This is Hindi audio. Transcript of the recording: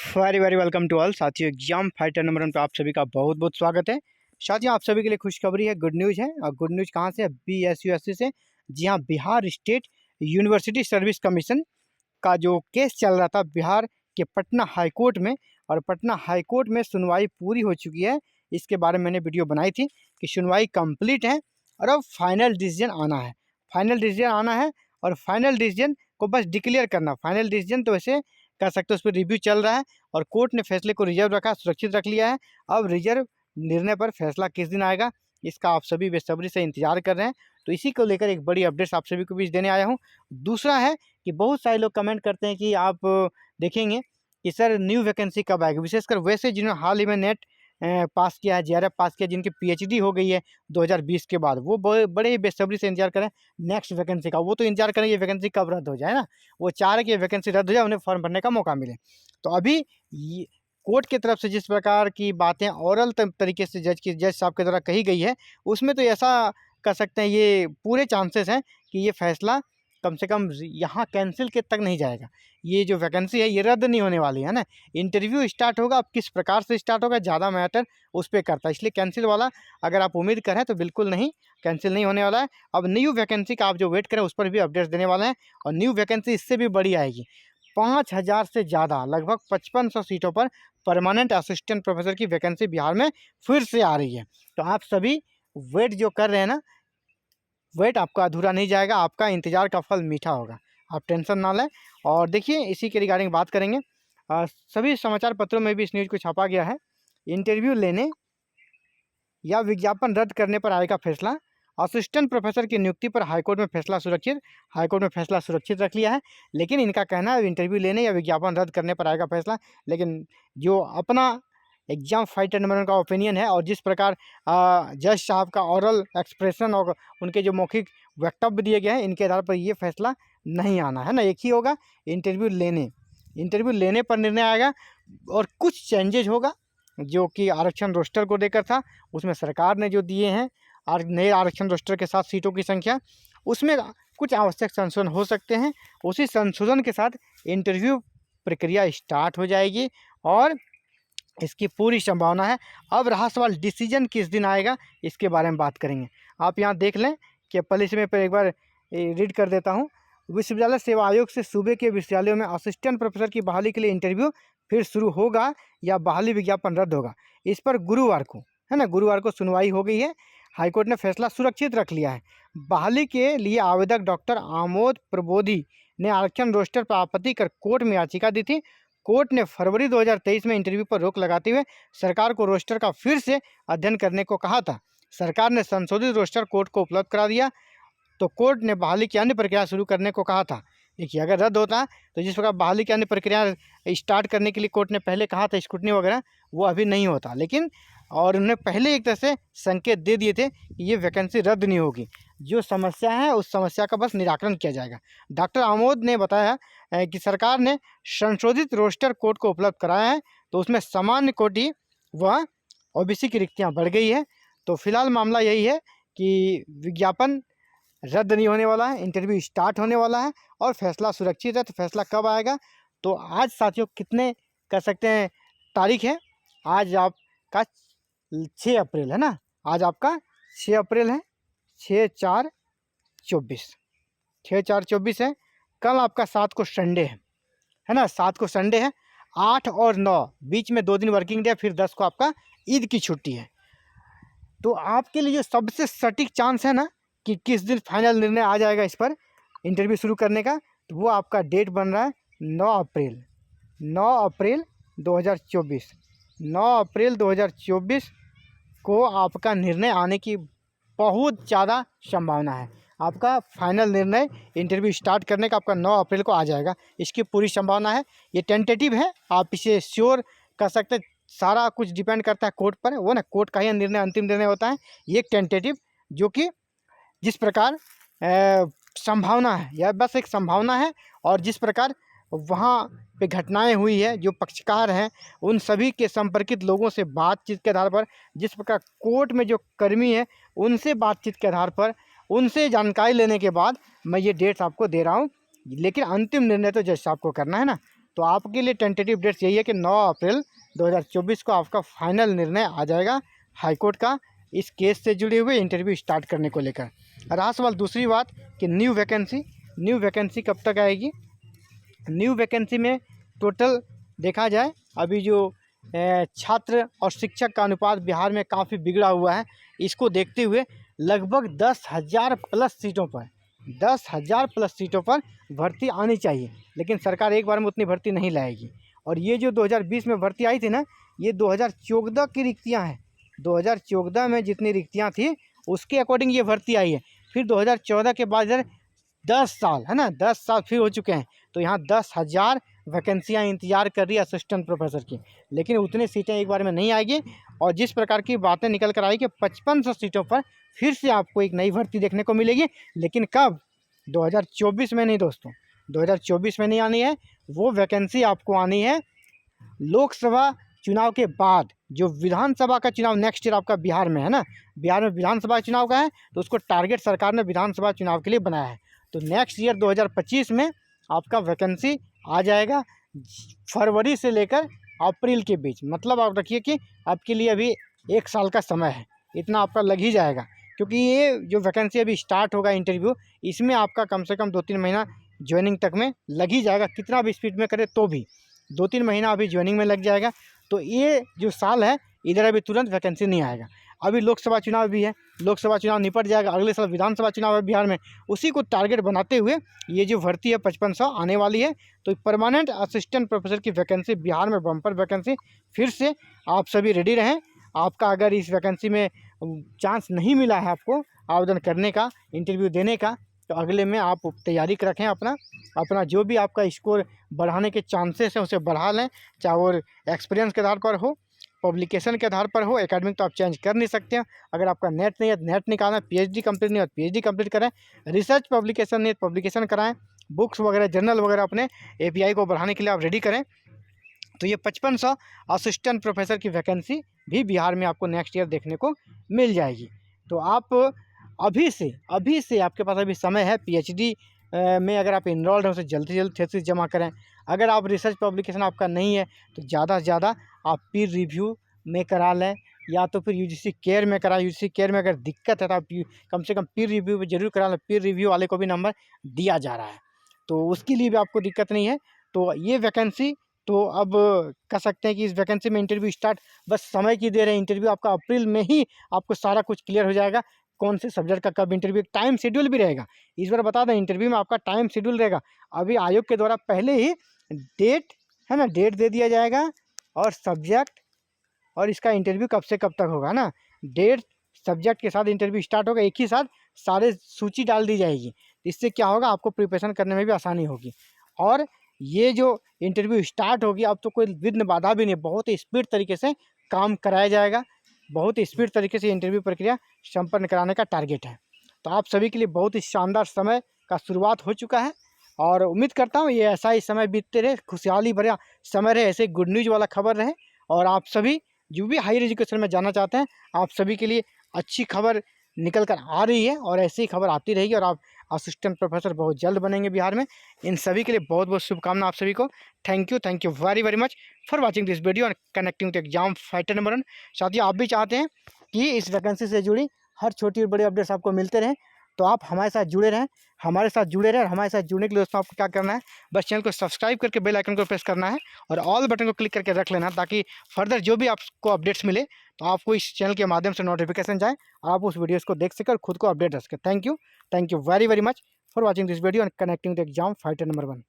Very very welcome to all साथियों। एग्जाम फाइटर नंबर 1 पे आप सभी का बहुत बहुत स्वागत है। साथियों, आप सभी के लिए खुशखबरी है, गुड न्यूज़ है। और गुड न्यूज़ कहाँ से है? BSUSC से। जी हाँ, Bihar state university service commission का जो केस चल रहा था बिहार के पटना हाई कोर्ट में, और पटना हाई कोर्ट में सुनवाई पूरी हो चुकी है। इसके बारे में मैंने वीडियो बनाई थी कि सुनवाई कंप्लीट है और अब फाइनल डिसीजन आना है। फाइनल डिसीजन आना है और फाइनल डिसीजन को बस डिक्लेयर करना। फाइनल डिसीजन तो वैसे कह सकते हो उस पर रिव्यू चल रहा है और कोर्ट ने फैसले को रिजर्व रखा, सुरक्षित रख लिया है। अब रिजर्व निर्णय पर फैसला किस दिन आएगा, इसका आप सभी बेसब्री से इंतजार कर रहे हैं। तो इसी को लेकर एक बड़ी अपडेट्स आप सभी को बीच देने आया हूँ। दूसरा है कि बहुत सारे लोग कमेंट करते हैं कि आप देखेंगे कि सर न्यू वैकेंसी कब आएगी, विशेषकर वैसे जिन्होंने हाल ही में नेट पास किया है, JRF पास किया, जिनकी PhD हो गई है 2020 के बाद, वो बड़े ही बेसब्री से इंतजार करें नेक्स्ट वैकेंसी का। वो तो इंतजार करें ये वैकेंसी कब रद्द हो जाए ना, वो चाह रहे कि ये वैकेंसी रद्द हो जाए, उन्हें फॉर्म भरने का मौका मिले। तो अभी ये कोर्ट की तरफ से जिस प्रकार की बातें औरल तरीके से जज साहब के द्वारा कही गई है, उसमें तो ऐसा कह सकते हैं ये पूरे चांसेस हैं कि ये फैसला कम से कम यहाँ कैंसिल के तक नहीं जाएगा। ये जो वैकेंसी है ये रद्द नहीं होने वाली है ना। इंटरव्यू स्टार्ट होगा, अब किस प्रकार से स्टार्ट होगा ज़्यादा मैटर उस पर करता है, इसलिए कैंसिल वाला अगर आप उम्मीद करें तो बिल्कुल नहीं, कैंसिल नहीं होने वाला है। अब न्यू वैकेंसी का आप जो वेट करें उस पर भी अपडेट्स देने वाले हैं, और न्यू वैकेंसी इससे भी बड़ी आएगी। 5000 से ज़्यादा, लगभग 5500 सीटों पर परमानेंट असिस्टेंट प्रोफेसर की वैकेंसी बिहार में फिर से आ रही है। तो आप सभी वेट जो कर रहे हैं ना, वेट आपका अधूरा नहीं जाएगा, आपका इंतज़ार का फल मीठा होगा, आप टेंशन ना लें। और देखिए इसी के रिगार्डिंग बात करेंगे। सभी समाचार पत्रों में भी इस न्यूज़ को छापा गया है। इंटरव्यू लेने या विज्ञापन रद्द करने पर आएगा फैसला। असिस्टेंट प्रोफेसर की नियुक्ति पर हाईकोर्ट में फैसला सुरक्षित, हाईकोर्ट में फैसला सुरक्षित रख लिया है। लेकिन इनका कहना है इंटरव्यू लेने या विज्ञापन रद्द करने पर आएगा फैसला। लेकिन जो अपना एग्जाम फाइटर नंबर 1 का ओपिनियन है और जिस प्रकार जज साहब का ऑरल एक्सप्रेशन और उनके जो मौखिक वक्तव्य दिए गए हैं, इनके आधार पर ये फैसला नहीं आना है ना, एक ही होगा इंटरव्यू लेने पर निर्णय आएगा। और कुछ चेंजेज होगा जो कि आरक्षण रोस्टर को देकर था, उसमें सरकार ने जो दिए हैं और नए आरक्षण रोस्टर के साथ सीटों की संख्या, उसमें कुछ आवश्यक संशोधन हो सकते हैं। उसी संशोधन के साथ इंटरव्यू प्रक्रिया स्टार्ट हो जाएगी और इसकी पूरी संभावना है। अब रहा सवाल डिसीजन किस दिन आएगा, इसके बारे में बात करेंगे। आप यहाँ देख लें कि पहले से मैं एक बार रीड कर देता हूँ। विश्वविद्यालय सेवा आयोग से सूबे के विश्वविद्यालयों में असिस्टेंट प्रोफेसर की बहाली के लिए इंटरव्यू फिर शुरू होगा या बहाली विज्ञापन रद्द होगा, इस पर गुरुवार को, है ना, गुरुवार को सुनवाई हो गई है। हाईकोर्ट ने फैसला सुरक्षित रख लिया है। बहाली के लिए आवेदक डॉक्टर आमोद प्रबोधी ने आरक्षण रोस्टर पर आपत्ति कर कोर्ट में याचिका दी थी। कोर्ट ने फरवरी 2023 में इंटरव्यू पर रोक लगाते हुए सरकार को रोस्टर का फिर से अध्ययन करने को कहा था। सरकार ने संशोधित रोस्टर कोर्ट को उपलब्ध करा दिया, तो कोर्ट ने बहाली की अन्य प्रक्रिया शुरू करने को कहा था। देखिए, अगर रद्द होता तो जिस प्रकार बहाली की अन्य प्रक्रिया स्टार्ट करने के लिए कोर्ट ने पहले कहा था, स्क्रूटनी वगैरह, वो अभी नहीं होता। लेकिन और उन्होंने पहले एक तरह से संकेत दे दिए थे कि ये वैकेंसी रद्द नहीं होगी, जो समस्या है उस समस्या का बस निराकरण किया जाएगा। डॉक्टर आमोद ने बताया कि सरकार ने संशोधित रोस्टर कोर्ट को उपलब्ध कराया है, तो उसमें सामान्य कोटि व OBC की रिक्तियाँ बढ़ गई है। तो फिलहाल मामला यही है कि विज्ञापन रद्द नहीं होने वाला है, इंटरव्यू स्टार्ट होने वाला है और फैसला सुरक्षित है। तो फैसला कब आएगा? तो आज साथियों कितने कह सकते हैं तारीख है? आज आपका 6 अप्रैल है ना, आज आपका 6 अप्रैल है, 6/4/24, 6/4/24 है। कल आपका 7 को संडे है ना, 7 को संडे है। 8 और 9 बीच में 2 दिन वर्किंग डे, फिर 10 को आपका ईद की छुट्टी है। तो आपके लिए जो सबसे सटीक चांस है ना कि किस दिन फाइनल निर्णय आ जाएगा इस पर इंटरव्यू शुरू करने का, तो वो आपका डेट बन रहा है 9 अप्रैल, 9 अप्रैल 2024। 9 अप्रैल 2024 को आपका निर्णय आने की बहुत ज़्यादा संभावना है। आपका फाइनल निर्णय इंटरव्यू स्टार्ट करने का आपका 9 अप्रैल को आ जाएगा, इसकी पूरी संभावना है। ये टेंटेटिव है, आप इसे श्योर कर सकते हैं, सारा कुछ डिपेंड करता है कोर्ट पर, वो ना कोर्ट का ही निर्णय अंतिम निर्णय होता है। ये एक टेंटेटिव जो कि जिस प्रकार संभावना है, यह बस एक संभावना है, और जिस प्रकार वहाँ पे घटनाएं हुई है, जो पक्षकार हैं उन सभी के संपर्कित लोगों से बातचीत के आधार पर, जिस प्रकार कोर्ट में जो कर्मी है उनसे बातचीत के आधार पर, उनसे जानकारी लेने के बाद मैं ये डेट्स आपको दे रहा हूँ। लेकिन अंतिम निर्णय तो जज साहब को करना है ना, तो आपके लिए टेंटेटिव डेट्स यही है कि 9 अप्रैल 2024 को आपका फाइनल निर्णय आ जाएगा हाईकोर्ट का इस केस से जुड़े हुए इंटरव्यू स्टार्ट करने को लेकर। रहा सवाल दूसरी बात कि न्यू वैकेंसी कब तक आएगी। न्यू वैकेंसी में टोटल देखा जाए अभी जो छात्र और शिक्षक का अनुपात बिहार में काफ़ी बिगड़ा हुआ है, इसको देखते हुए लगभग 10,000 प्लस सीटों पर भर्ती आनी चाहिए, लेकिन सरकार एक बार में उतनी भर्ती नहीं लाएगी। और ये जो 2020 में भर्ती आई थी ना, ये 2014 की रिक्तियां हैं। 2014 में जितनी रिक्तियां थी उसके अकॉर्डिंग ये भर्ती आई है। फिर 2014 के बाद 10 साल है ना, 10 साल फिर हो चुके हैं, तो यहाँ 10,000 वैकेंसियाँ इंतजार कर रही है असिस्टेंट प्रोफेसर की, लेकिन उतनी सीटें एक बार में नहीं आएगी। और जिस प्रकार की बातें निकल कर आई कि 5500 सीटों पर फिर से आपको एक नई भर्ती देखने को मिलेगी, लेकिन कब? 2024 में नहीं दोस्तों, 2024 में नहीं आनी है। वो वैकेंसी आपको आनी है लोकसभा चुनाव के बाद। जो विधानसभा का चुनाव नेक्स्ट ईयर आपका बिहार में है ना, बिहार में विधानसभा चुनाव का है, तो उसको टारगेट सरकार ने विधानसभा चुनाव के लिए बनाया है। तो नेक्स्ट ईयर 2025 में आपका वैकेंसी आ जाएगा फरवरी से लेकर अप्रैल के बीच। मतलब आप रखिए कि आपके लिए अभी 1 साल का समय है, इतना आपका लग ही जाएगा, क्योंकि ये जो वैकेंसी अभी स्टार्ट होगा इंटरव्यू, इसमें आपका कम से कम 2-3 महीना ज्वाइनिंग तक में लग ही जाएगा। कितना भी स्पीड में करे तो भी 2-3 महीना अभी ज्वाइनिंग में लग जाएगा। तो ये जो साल है इधर अभी तुरंत वैकेंसी नहीं आएगा। अभी लोकसभा चुनाव भी है, लोकसभा चुनाव निपट जाएगा, अगले साल विधानसभा चुनाव है बिहार में, उसी को टारगेट बनाते हुए ये जो भर्ती है 5500 आने वाली है। तो परमानेंट असिस्टेंट प्रोफेसर की वैकेंसी बिहार में बम्पर वैकेंसी फिर से, आप सभी रेडी रहें। आपका अगर इस वैकेंसी में चांस नहीं मिला है आपको आवेदन करने का, इंटरव्यू देने का, तो अगले में आप तैयारी रखें। अपना जो भी आपका स्कोर बढ़ाने के चांसेस हैं उसे बढ़ा लें, चाहे वो एक्सपीरियंस के आधार पर हो, पब्लिकेशन के आधार पर हो। एकेडमिक तो आप चेंज कर नहीं सकते हैं। अगर आपका नेट नहीं है तो नेट निकालना, पीएचडी कंप्लीट नहीं है तो पीएचडी कंप्लीट करें, रिसर्च पब्लिकेशन नहीं है तो पब्लिकेशन कराएं, बुक्स वगैरह जर्नल वगैरह अपने एपीआई को बढ़ाने के लिए आप रेडी करें। तो ये 5500 असिस्टेंट प्रोफेसर की वैकेंसी भी बिहार में आपको नेक्स्ट ईयर देखने को मिल जाएगी। तो आप अभी से आपके पास अभी समय है। पीएचडी में अगर आप इनरोल्ड हैं उसे जल्दी से जल्द थीसिस जमा करें। अगर आप रिसर्च पब्लिकेशन आपका नहीं है तो ज़्यादा से ज़्यादा आप पीर रिव्यू में करा लें, या तो फिर यूजीसी केयर में कराएं। यूजीसी केयर में अगर दिक्कत है तो आप कम से कम पीर रिव्यू में जरूर करा लें। पीर रिव्यू वाले को भी नंबर दिया जा रहा है, तो उसके लिए भी आपको दिक्कत नहीं है। तो ये वैकेंसी तो अब कह सकते हैं कि इस वैकेंसी में इंटरव्यू स्टार्ट बस समय की देर है। इंटरव्यू आपका अप्रैल में ही आपको सारा कुछ क्लियर हो जाएगा, कौन से सब्जेक्ट का कब इंटरव्यू, टाइम शेड्यूल भी रहेगा। इस बार बता दें इंटरव्यू में आपका टाइम शेड्यूल रहेगा। अभी आयोग के द्वारा पहले ही डेट है ना, डेट दे दिया जाएगा और सब्जेक्ट और इसका इंटरव्यू कब से कब तक होगा ना, डेट सब्जेक्ट के साथ इंटरव्यू स्टार्ट होगा, एक ही साथ सारे सूची डाल दी जाएगी। इससे क्या होगा, आपको प्रिपरेशन करने में भी आसानी होगी। और ये जो इंटरव्यू स्टार्ट होगी अब तो कोई विघ्न बाधा भी नहीं, बहुत ही स्पीड तरीके से काम कराया जाएगा, बहुत ही स्पीड तरीके से इंटरव्यू प्रक्रिया संपन्न कराने का टारगेट है। तो आप सभी के लिए बहुत ही शानदार समय का शुरुआत हो चुका है और उम्मीद करता हूँ ये ऐसा ही समय बीतते रहे, खुशहाली भरा समय रहे, ऐसे गुड न्यूज़ वाला खबर रहे। और आप सभी जो भी हायर एजुकेशन में जाना चाहते हैं, आप सभी के लिए अच्छी खबर निकल कर आ रही है और ऐसी खबर आती रहेगी और आप असिस्टेंट प्रोफेसर बहुत जल्द बनेंगे बिहार में। इन सभी के लिए बहुत बहुत शुभकामना आप सभी को। Thank you very very much for watching this video और connecting to Exam fighter number 1। साथियों, आप भी चाहते हैं कि इस वैकेंसी से जुड़ी हर छोटी और बड़ी अपडेट्स आपको मिलते रहें, तो आप हमारे साथ जुड़े रहें। हमारे साथ जुड़ने के लिए दोस्तों आपको क्या करना है, बस चैनल को सब्सक्राइब करके बेल आइकन को प्रेस करना है और ऑल बटन को क्लिक करके रख लेना, ताकि फर्दर जो भी आपको अपडेट्स मिले तो आपको इस चैनल के माध्यम से नोटिफिकेशन जाए और आप उस वीडियोस को देख सकें और खुद को अपडेट रख सकें। Thank you very very much for watching this video and connecting the exam fighter number 1।